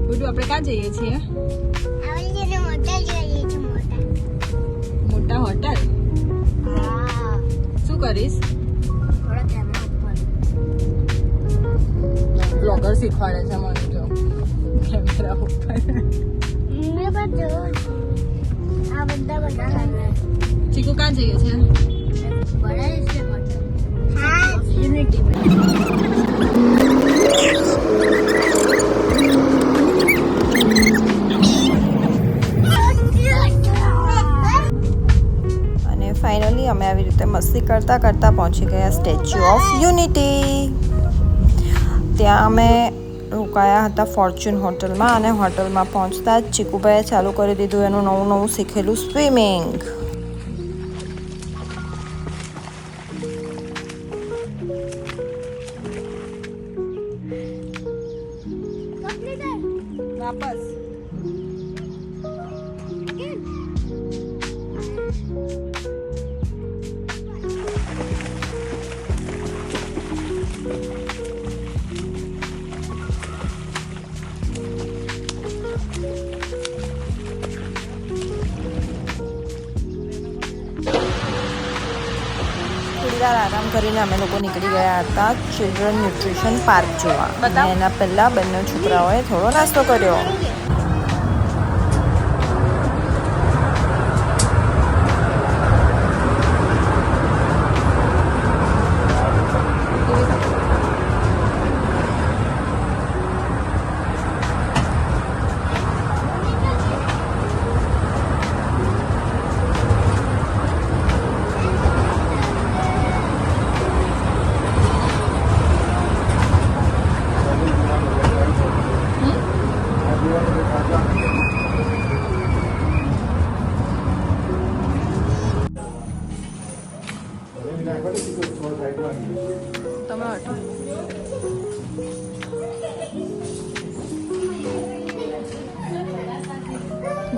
ગુડુ આપણે ક્યાં જઈએ છીએ? મોટા હોટલ. શું કરીશ? બ્લોગર શીખવાડે છે મને જો કેમેરા ઉપર. ચીકુ ક્યાં જઈએ છે? અને ફાઇનલી અમે આવી રીતે મસ્તી કરતા કરતા પહોંચી ગયા સ્ટેચ્યુ ઓફ યુનિટી. ત્યાં અમે રોકાયા હતા ફોર્ચ્યુન હોટલમાં અને હોટલમાં પહોંચતા જ ચીકુભાઈએ ચાલુ કરી દીધું એનું નવું શીખેલું સ્વિમિંગ. વાપસ થોડીવાર આરામ કરીને અમે લોકો નીકળી ગયા હતા ચિલ્ડ્રન ન્યુટ્રિશન પાર્ક જોવા. અને એના પહેલાં બંને છોકરાઓએ થોડો નાસ્તો કર્યો.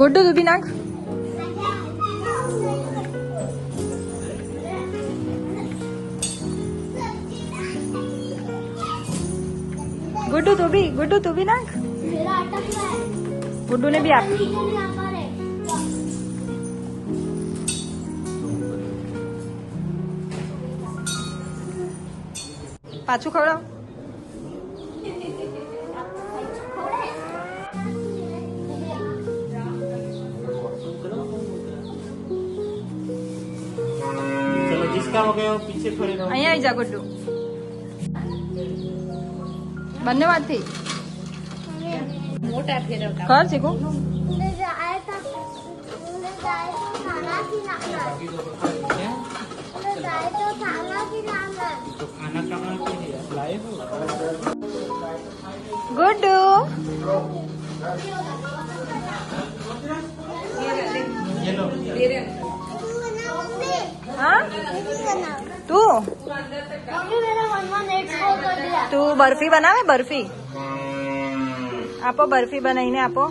ગુડ્ડુ તું બી નાખ. ગુડ્ડુ તું બી નાખ. ગુડ્ડુ ને બી આપ. પાછું ખવડાવ. અહીંયા આવી જા ગુડ્ડુ. બંને વાતથી કર ચીકુ. ગુડ્ડુ हाँ तू बर्फी बनावे. बर्फी आपो. बर्फी बनाईने आपो.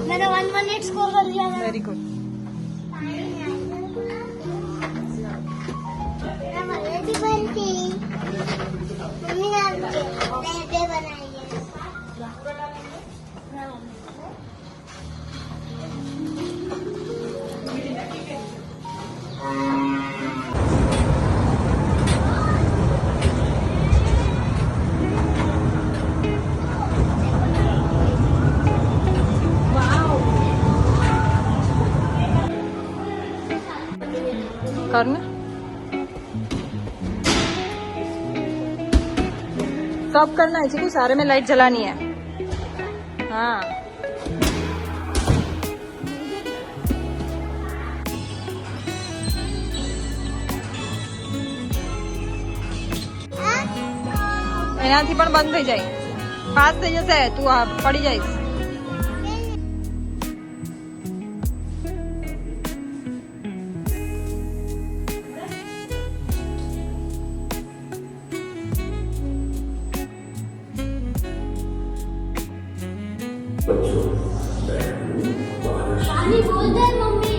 मैंने 118 स्कोर कर दिया. Very good. करना कब करना है चीकू? सारे में लाइट जलानी है. हाँ એનાથી પણ બંધ થઈ જાય. ફાસ્ટ થઈ જશે. તું પડી જઈશ. पानी बोल दे मम्मी.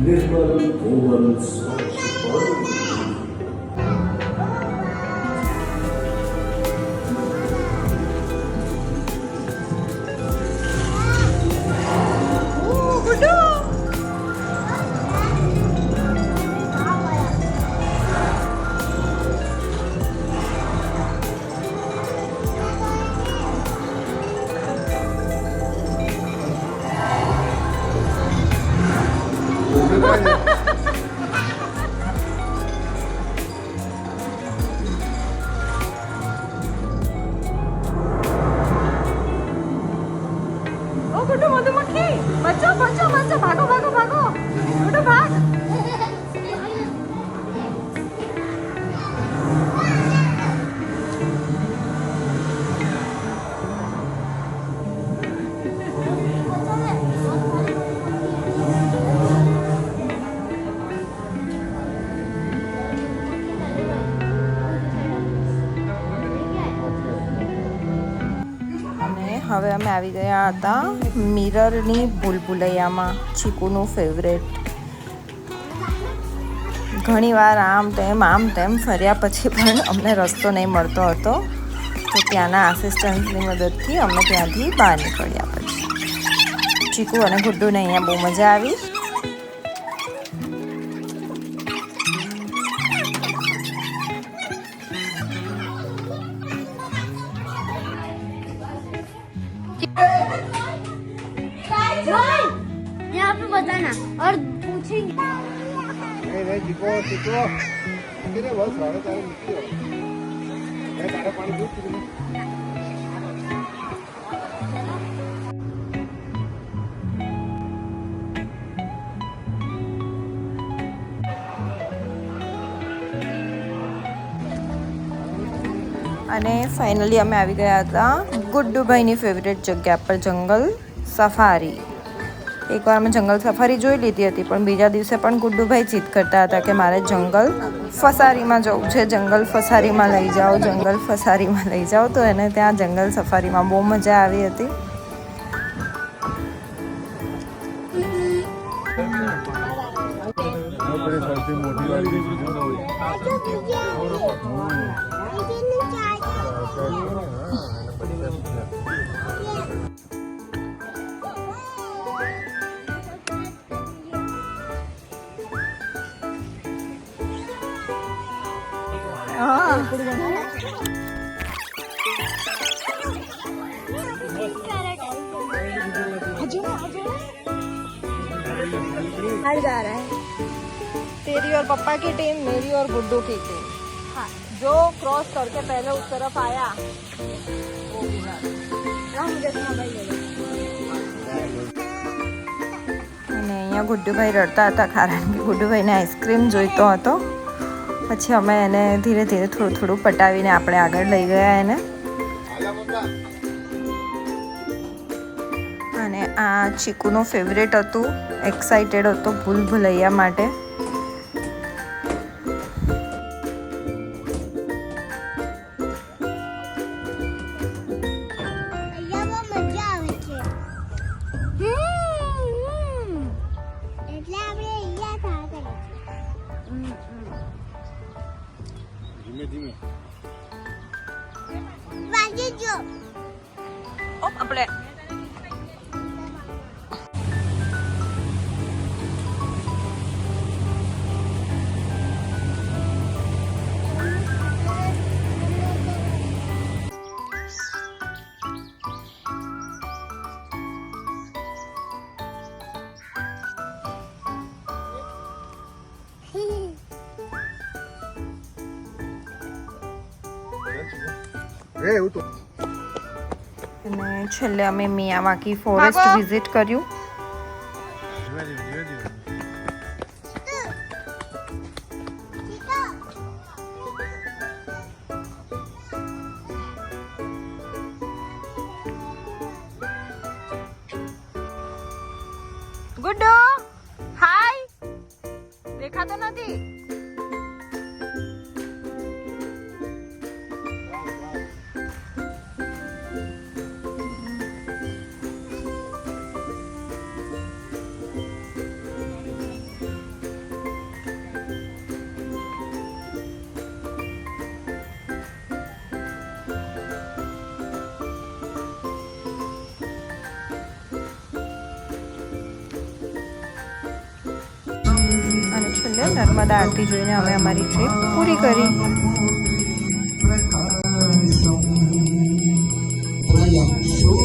निर्मल कोमल स्वच्छ पानी. गुड्डू मधुमक्खी बच्चों बच्चों बच्चों भागो भागो भागो गुड्डू भाग હવે અમે આવી ગયા હતા મિરરની ભૂલભુલૈયામાં, ચીકુનું ફેવરેટ. ઘણીવાર આમ તેમ ફર્યા પછી પણ અમને રસ્તો નહીં મળતો હતો, તો ત્યાંના આસિસ્ટન્ટની મદદથી અમે ત્યાંથી બહાર નીકળ્યા. પછી ચીકુ અને ગુડ્ડુને અહીંયા બહુ મજા આવી. यहाँ पे बताना और पूछेंगे. नहीं चिको चिको कितने बहुत सारे तारे निकले हो मैं तारा पानी दूध कितने અને ફાઇનલી અમે આવી ગયા હતા ગુડ્ડુભાઈની ફેવરેટ જગ્યા પર, જંગલ સફારી. એકવાર મેં જંગલ સફારી જોઈ લીધી હતી, પણ બીજા દિવસે પણ ગુડ્ડુભાઈ જીદ કરતા હતા કે મારે જંગલ ફસારીમાં જવું છે, જંગલ ફસારીમાં લઈ જાઓ, જંગલ ફસારીમાં લઈ જાઓ. તો એને ત્યાં જંગલ સફારીમાં બહુ મજા આવી હતી. સૌથી મોટી વાળી हार जा रहा है. तेरी और पापा की टीम, मेरी और गुड्डू की टीम. हाँ, जो क्रॉस करके पहले उस तरफ आया वो विनर. मुझे मोबाइल ले लो. અને અહીંયા ગુડ્ડુભાઈ રડતા હતા, કારણ કે ગુડ્ડુભાઈને આઈસ્ક્રીમ જોઈતો હતો. પછી અમે એને ધીરે ધીરે થોડું થોડું પટાવીને આપણે આગળ લઈ ગયા એને. અને આ ચીકુનું ફેવરેટ હતું, એક્સાઇટેડ હતો ભૂલભુલૈયા માટે. અહીંયા બહુ મજા આવે છે. એટલે આપણે અહીંયા થા કરીએ. ધીમે ધીમે વાંચી જો. આપણે એવું તો અને છેલ્લે અમે મિયાવાકી ફોરેસ્ટ વિઝિટ કર્યું. ધીમે ધીમે ધીમે गुड्डू हाय. देखा तो નથી. અને છેલ્લે નર્મદા આરતી જોઈને અમે અમારી ટ્રીપ પૂરી કરી. Show